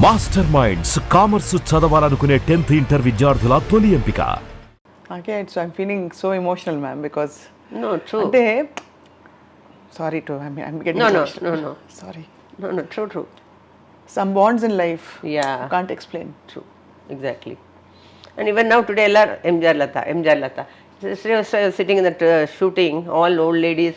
Master minds commerce చదవాలనుకునే 10th inter విద్యార్థుల తొలి ఎంపిక. Okay, so I'm feeling so emotional, ma'am, because No, true. ante sorry to I'm getting No, emotional. no. Sorry. No, true. Some bonds in life Yeah. you can't explain. True, exactly. And even now today, MJR Lata. She was sitting in that shooting, all old ladies.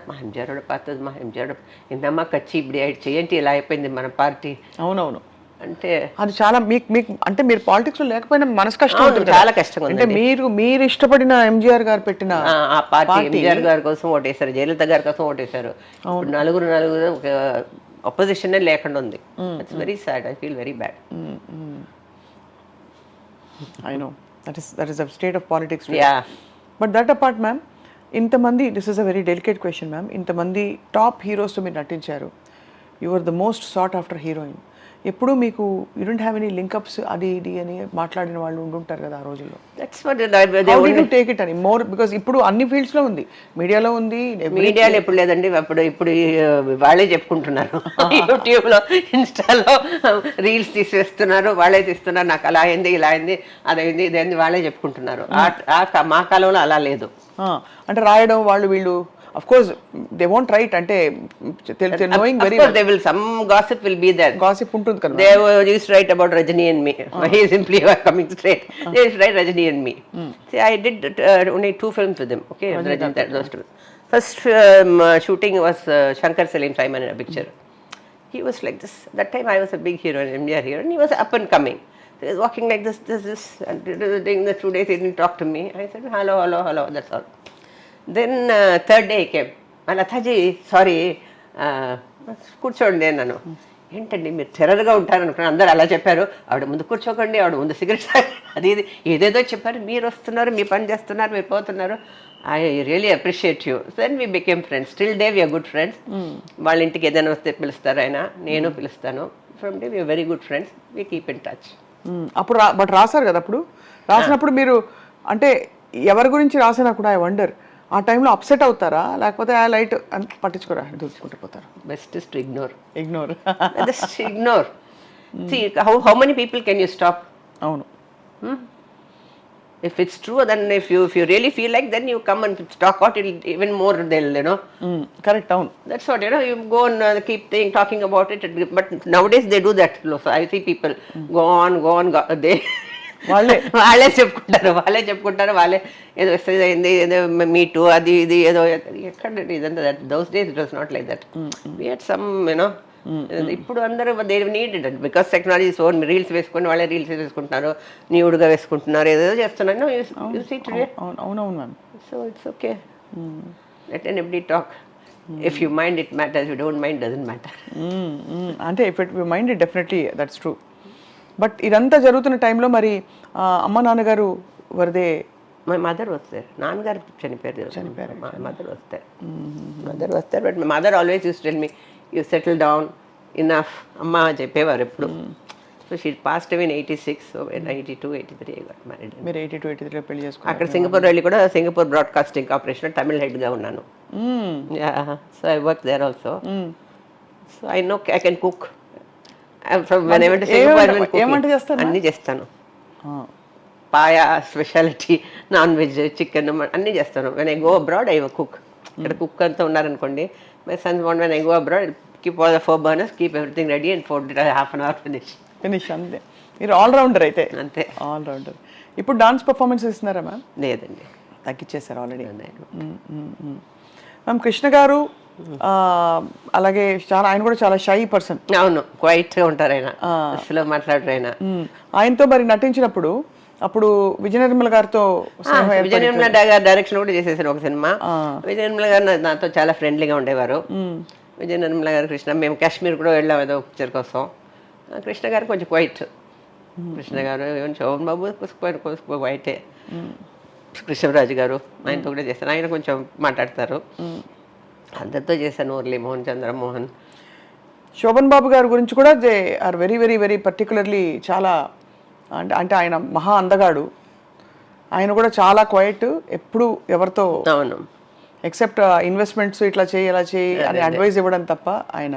మా MGR పాతది మా MGR ఇందమ్మా కచ్చి ఇప్పుడు చేయండి ఇలా అయిపోయింది మన party అవునవును, అంటే అది చాలా మీకు అంటే మీరు పాలిటిక్స్ లో లేకపోయినా మనసు కష్టం అవుతుంది కదా. చాలా కష్టంగా ఉంది. అంటే మీరు ఇష్టపడిన ఎంజీఆర్ గారు పెట్టిన ఆ పార్టీ ఎంజిఆర్ గారి కోసం ఓటేశారు, జయలలిత గారి కోసం ఓటేశారు. ఇప్పుడు నలుగురు అపోజిషన్ లేకుండా ఉంది. It's very sad. I feel very bad. I know that is the state of politics today. Yeah. But that apart, ma'am, ఇంతమంది, this is a very delicate question ma'am, ఇంతమంది టాప్ హీరోస్తో మీరు నటించారు. You are the most sought after heroine. ఎప్పుడు మీకు you don't have any linkups అది ఇది అని మాట్లాడిన వాళ్ళు ఉండుంటారు కదా ఆ రోజుల్లో. That's what how did you take it అని మోర్ బికాజ్ ఇప్పుడు అన్ని ఫీల్డ్స్ లో ఉంది, మీడియాలో ఉంది. మీడియాలో ఎప్పుడు లేదండి, ఇప్పుడు వాళ్ళే చెప్పుకుంటున్నారు. యూట్యూబ్ లో ఇన్స్టాలో రీల్స్ తీసేస్తున్నారు, వాళ్ళే తీస్తున్నారు. నాకు అలా అయింది, ఇలా అయింది, అదైంది, ఇదైంది, వాళ్ళే చెప్పుకుంటున్నారు. మా కాలంలో అలా లేదు. అంటే రాయడం వాళ్ళు వీళ్ళు of course they won't write అంటే knowing very well they will some gossip will be there. Gossip ఉంటుంది కదా. They used to write about Rajini and me. He simply coming straight. They used to write Rajini and me. See, I did only 2 films with him. Okay, Rajini, those 2. First shooting was Shankar Salim Simon in a picture. He was like this. That time I was a big hero, an MJR hero, and he was up and coming. So he was walking like this, and during the 2 days he didn't talk to me. I said hello, that's all. Then third day he came. Lataji sorry కూర్చోండి అన్నాను. ఏంటండి మీరు టెర్రర్గా ఉంటారనుకున్నాను, అందరు అలా చెప్పారు. ఆవిడ ముందు కూర్చోకండి, ఆవిడ ముందు సిగరెట్ అది ఇది ఏదేదో చెప్పారు. మీరు వస్తున్నారు, మీ పని చేస్తున్నారు, మీరు పోతున్నారు. I really appreciate you. Then we became friends. Still day we are good friends. వాళ్ళ ఇంటికి ఏదైనా వస్తే పిలుస్తారు ఆయన, నేను పిలుస్తాను. From day we are very good friends. We keep in touch. అప్పుడు బట్ రాశారు కదా, అప్పుడు రాసినప్పుడు మీరు అంటే ఎవరి గురించి రాసినా కూడా ఐ వండర్ ఆ టైంలో అప్సెట్ అవుతారా, లేకపోతే ఆ లైట్ పట్టించుకోరా, దూసుకుంటూ పోతారు? Best is to ignore. Just ignore. See, how many people can you stop? అవును. If it's true, then if you really feel like, then you come and talk out. It'll even more, they'll correct. అవును. That's what, you go and keep talking about it. But nowadays they do that. So I see people go on, they వాళ్ళే చెప్పుకుంటారు. వాళ్ళే ఏదో message అయింది, ఏదో meet, అది ఇది ఏదో ఎక్కడ ఇదంతా. That those days it was not like that. We had some ఇప్పుడు అందరూ they need it because technology. So reels వేసుకొని వాళ్ళే రీల్స్ వేసుకుంటున్నారు, న్యూడ్గా వేసుకుంటున్నారు, ఏదో చేస్తున్నారు. You see today. అవునవును ma'am. So it's okay, let anybody talk. If you mind it matters, you don't mind doesn't matter. అంటే if it you mind it definitely that's true. But ఇదంతా జరుగుతున్న టైంలో మరి అమ్మ నాన్నగారు వరదే? మై మదర్ వస్తారు. నాన్నగారు చనిపోయారు. మై మదర్ వస్తారు. But my mother always use tell me, you settle down enough అమ్మ చెప్పేవారు ఎప్పుడు. So she passed away in 86. So 82, 83 I got married. మీరు 82, 83 పెళ్లి చేసుకున్నారు. అక్కడ సింగపూర్ వెళ్ళి కూడా సింగపూర్ బ్రాడ్కాస్టింగ్ కార్పొరేషన్ తమిళ్ హెడ్గా ఉన్నాను. So I work there also. So I know I can cook. ఏమంటే చేస్తాను? అన్నీ చేస్తాను. Paya, speciality, non veg, chicken అన్నీ చేస్తాను. When I go abroad I cook. ఇక్కడ కుక్ అంతా ఉన్నారనుకోండి, my sons want when I go abroad keep all the 4 burners, keep everything ready and 4.5 hours finish. అంతే. మీరు ఆల్రౌండర్ అయితే. అంతే, ఆల్రౌండర్. ఇప్పుడు డాన్స్ పర్ఫార్మెన్స్ ఇస్తున్నారా మ్యామ్? లేదండి, తగ్గించేశారు ఆల్రెడీ. మ్యామ్ కృష్ణ గారు అలాగే చాలా, ఆయన కూడా చాలా షై పర్సన్. అవును, క్వైట్గా ఉంటారు ఆయన, అసలు మాట్లాడరు ఆయన. ఆయనతో మరి నటించినప్పుడు అప్పుడు విజయ నిర్మల గారితో, విజయ నిర్మల గారు డైరెక్షన్ కూడా చేసేసారు ఒక సినిమా. విజయ నిర్మల గారు నాతో చాలా ఫ్రెండ్లీగా ఉండేవారు. విజయ నిర్మల గారు, కృష్ణ, మేము కాశ్మీర్ కూడా వెళ్ళాం ఏదో పిక్చర్ కోసం. కృష్ణ గారు కొంచెం క్వైట్. కృష్ణ గారు శోభన్ బాబు వైటే. కృష్ణరాజు గారు ఆయనతో కూడా చేశాను. ఆయన కొంచెం మాట్లాడతారు. అందరితో చేశాను. మురళీ మోహన్, చంద్రమోహన్. శోభన్ బాబు గారి గురించి కూడా they are very very very particularly చాలా అంటే ఆయన మహా అందగాడు. ఆయన కూడా చాలా క్వైట్, ఎప్పుడు ఎవరితో, అవును, ఎక్సెప్ట్ ఇన్వెస్ట్మెంట్స్ ఇట్లా చేయి అలా చేయి అని అడ్వైజ్ ఇవ్వడం తప్ప ఆయన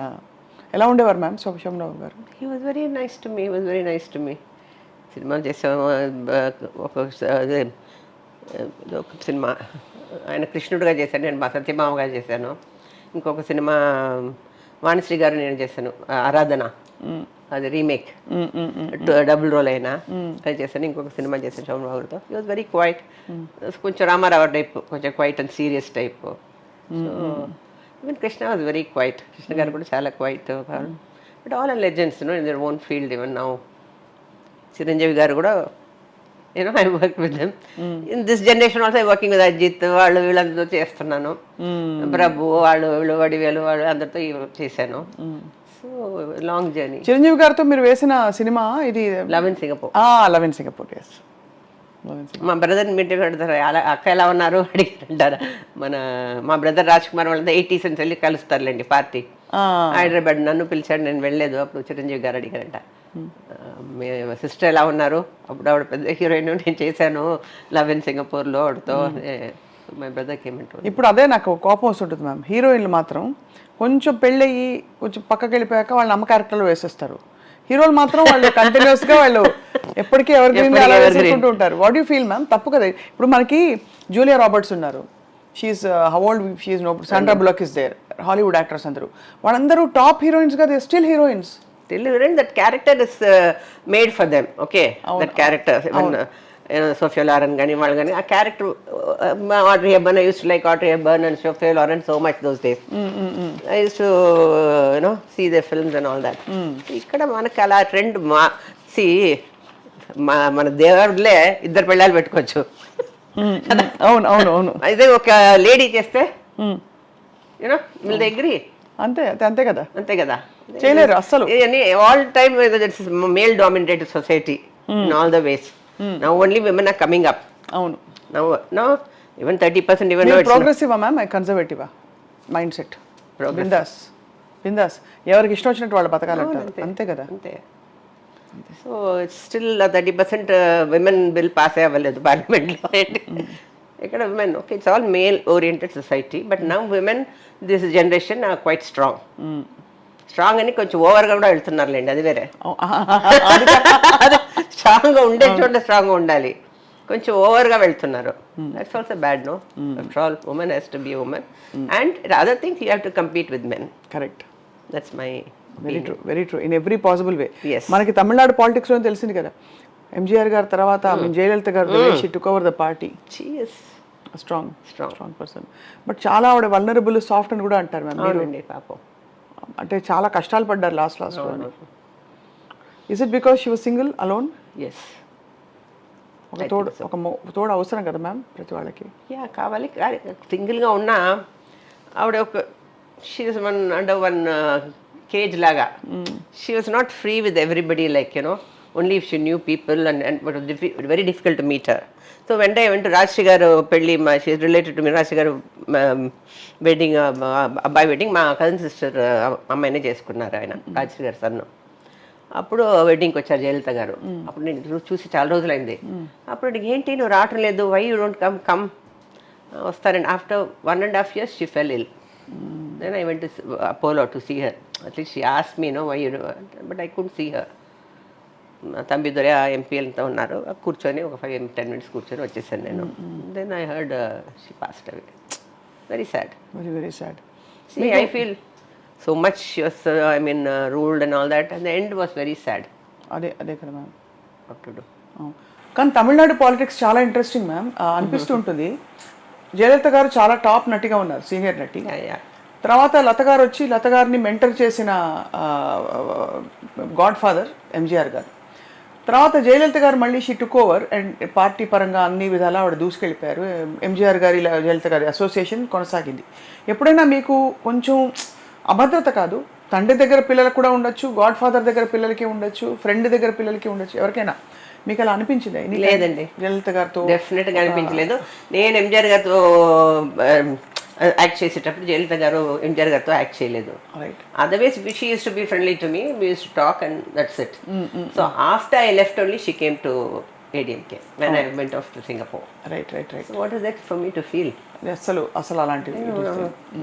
ఎలా ఉండేవారు ma'am Shobhan garu? He was very nice to me, was very nice to me. సినిమాలు చేసాము, ఒక సినిమా ఆయన కృష్ణుడిగా చేశాను, నేను మా సత్యభామగా చేశాను. ఇంకొక సినిమా వాణిశ్రీ గారు నేను చేశాను, ఆరాధన, అది రీమేక్, డబుల్ రోల్ అయినా అది చేశాను. ఇంకొక సినిమా చేశాను శోభన్ బాబుతో. హీ వాజ్ వెరీ క్వైట్, కొంచెం రామారావు టైప్, కొంచెం quiet and serious type. So even Krishna was very quiet, Krishna garu కూడా చాలా quiet. But all are legends in their own field. Even now Chiranjeevi garu కూడా I work with them. In this generation also I working with Ajith, వాళ్ళు వీళ్ళందరితో చేస్తున్నాను. ప్రభు వాళ్ళు వీళ్ళు, వడివేలు వాళ్ళు అందరితో చేశాను. So long journey. చిరంజీవి గారితో మీరు వేసిన సినిమా ఇది love in Singapore. Love in Singapore, yes. మా బ్రదర్ మీటింగ్ పెడతారు, అలా అక్క ఎలా ఉన్నారు అడిగారంటారు. మా బ్రదర్ రాజ్ కుమార్ వాళ్ళంతా 80s నుంచి వెళ్ళి కలుస్తారులేండి పార్టీ. హైదరాబాద్ నన్ను పిలిచాడు, నేను వెళ్ళలేదు. అప్పుడు చిరంజీవి గారు అడిగారంట, మీ సిస్టర్ ఎలా ఉన్నారు? అప్పుడు ఆవిడ పెద్ద హీరోయిన్, నేను చేశాను లవ్ ఇన్ సింగపూర్లో ఆవిడతో. మై బ్రదర్కి ఏమంటారు. ఇప్పుడు అదే నాకు కోపం వస్తుంటుంది మ్యామ్, హీరోయిన్లు మాత్రం కొంచెం పెళ్ళయ్యి కొంచెం పక్కకి వెళ్ళిపోయాక వాళ్ళని అమ్మ క్యారెక్టర్లో వేసేస్తారు. హీరోలు మాత్రం వాళ్ళు కంటిన్యూస్గా వాళ్ళు ఎప్పటికీ ఎవరి వేసుకుంటూ ఉంటారు. What you feel ma'am? తప్పు కదా. ఇప్పుడు మనకి జూలియా రాబర్ట్స్ ఉన్నారు, she's how old she's no, Sandra Bullock is there, Hollywood actors అందరూ, వాళ్ళందరూ టాప్ హీరోయిన్స్గా they still heroines. That character is made for them, okay? That character, Sophia Loren gani వాళ్ళు కానీ, ఆ character Audrey Hepburn, I used to like Audrey Hepburn and Sophia Loren so much those days. I used to see their films and all that. ఇక్కడ మనకి అలా trend మన దేవుళ్ళే ఇద్దరు పెళ్ళాలు పెట్టుకోవచ్చు. అవును అవును అవును. అయితే ఒక లేడీ చేస్తే వీళ్ళ అగ్రీ, అంతే అంతే కదా, అంతే కదా, చేయలేరు అస్సలు. All time male dominated society in all the ways. Now only women are coming up. అవును. నౌ ఈవెన్ 30% ఈవెన్ ప్రోగ్రెసివా మ్యామ్, కన్జర్వేటివా మైండ్ సెట్? బిందాస్ బిందాస్, ఎవరికి ఇష్టం వచ్చినట్టు వాళ్ళు బతకాలంటారు, అంతే కదా. అంతే. So it's still 30% women bill pass అవ్వలేదు పార్లమెంట్లో. ఇక్కడ women, okay, it's all male oriented society, but now women this generation are quite strong. Strong అని కొంచెం ఓవర్గా కూడా వెళ్తున్నారులేండి, అది వేరే. స్ట్రాంగ్గా ఉండే చోట స్ట్రాంగ్గా ఉండాలి, కొంచెం ఓవర్గా వెళ్తున్నారు. That's also bad, no? After all women has to be women, and other things you have to compete with men. Correct, that's my very true, very true, in every possible way. Yes. మనకి తమిళనాడు పాలిటిక్స్లో తెలిసింది కదా, ఎంజీఆర్ గారి తర్వాత జయలలిత గారు she took over the party. Strong strong person, but చాలా ఆవిడ vulnerable, soft అని కూడా అంటారు మ్యామ్. అవునండి పాపం, అంటే చాలా కష్టాలు పడ్డారు last. Is it because she was single alone? Yes. ఒక తోడు అవసరం కదా మ్యామ్ ప్రతి వాళ్ళకి. యా, కావాలి. సింగిల్గా ఉన్నా ఆవిడ ఒక she was one under one cage లాగా. She was not free with everybody, like only if she knew people, and very difficult to meet her. So వెంట ఏమంటే రాజశ్రీ గారు పెళ్ళి, she is related to me, Rajashree గారు వెడ్డింగ్, అబ్బాయి wedding మా cousin sister అమ్మాయినే చేసుకున్నారు ఆయన, రాజశ్రీ గారు సన్ను. అప్పుడు వెడ్డింగ్కి వచ్చారు జయలలిత గారు. అప్పుడు నేను చూసి చాలా రోజులైంది. అప్పుడు ఏంటి నువ్వు రావటం లేదు, వై యూ డోంట్ కమ్ వస్తారండి. After 1.5 years she fell ill. Then I went to Apollo to see her. At least she asked me, why you, but I could see her. Thambidurai MP అంతా ఉన్నారు, కూర్చొని ఒక 5-10 minutes కూర్చొని వచ్చేసాను నేను. Then I heard she passed away. Very sad, very very sad. See, I feel so much she was, ruled and all that, and the end was very sad. అదే కదా ma'am. What to do? కానీ Tamil Nadu politics చాలా interesting ma'am, అనిపిస్తూ ఉంటుంది. జయలలిత గారు చాలా top నటిగా ఉన్నారు, సీనియర్ నటి. తర్వాత లత గారు వచ్చి లత గారిని మెంటర్ చేసిన గాడ్ ఫాదర్ ఎంజీఆర్ గారు. తర్వాత జయలలిత గారు మళ్ళీ she took over, and party పరంగా అన్ని విధాలా ఆవిడ దూసుకెళ్ళిపోయారు. ఎంజీఆర్ గారి జయలలిత గారి అసోసియేషన్ కొనసాగింది. ఎప్పుడైనా మీకు కొంచెం అభద్రత కాదు, తండ్రి దగ్గర పిల్లలకు కూడా ఉండొచ్చు, గాడ్ ఫాదర్ దగ్గర పిల్లలకి ఉండొచ్చు, ఫ్రెండ్ దగ్గర పిల్లలకి ఉండొచ్చు, ఎవరికైనా మీకు అలా అనిపించింది? లేదండి, జయలలిత గారితో డెఫినెట్గా అనిపించలేదు. నేను ఎంజీఆర్ గారితో యాక్ట్ చేసేటప్పుడు జయలలిత గారు ఎంజీఆర్ గారితో యాక్ట్ చేయలేదు. Otherwise she use to be friendly to me, we use to talk, and that's it. So after I left only she came to ADMK when I went off to Singapore. Right right right So what is that for me to feel? అసలు అలాంటిది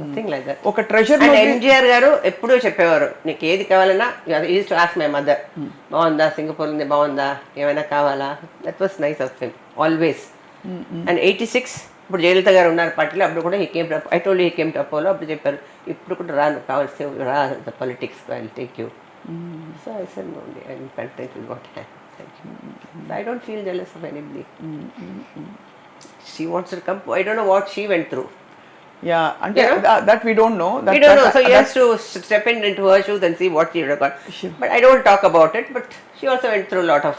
Nothing like that. ఒక treasure and MGR గారు ఎప్పుడూ చెప్పేవారు నీకు ఏది కావాలన్నా is to ask my mother బాగుందా సింగపూర్ ఉంది బాగుందా ఏమైనా కావాలా. That was nice of him always. And 86 ఇప్పుడు జయలలిత గారు ఉన్నారు పార్టీలో అప్పుడు కూడా I told he came to Apollo అప్పుడు చెప్పారు ఇప్పుడు కూడా రాను కావాల్సి రా the politics I will take you. So I said no I am content with what I have. Thank you. I don't feel jealous of anybody. She wants to come. I don't know what she went through. Yeah అంటే that we don't know We don't know. So he has to step into her shoes and see what she would have got. But I don't talk about it. But she also went through a lot of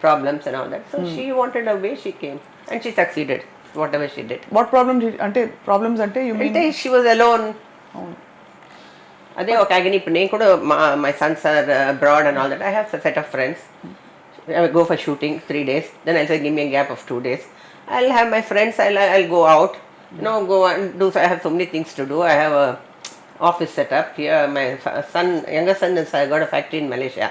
problems and all that. So she wanted a way. She came and she succeeded. Whatever she did. What problem అంటే problems అంటే you mean అంటే she was alone. అదే ఒక agony. ఇప్పుడు నేను కూడా my sons are abroad and all that. I have a set of friends. I will go for shooting 3 days. Then I'll say give me a gap of 2 days. I'll have my friends. I'll go out. Go and do. I have so many things to do. I have a office set up here. My younger son has got a factory in Malaysia.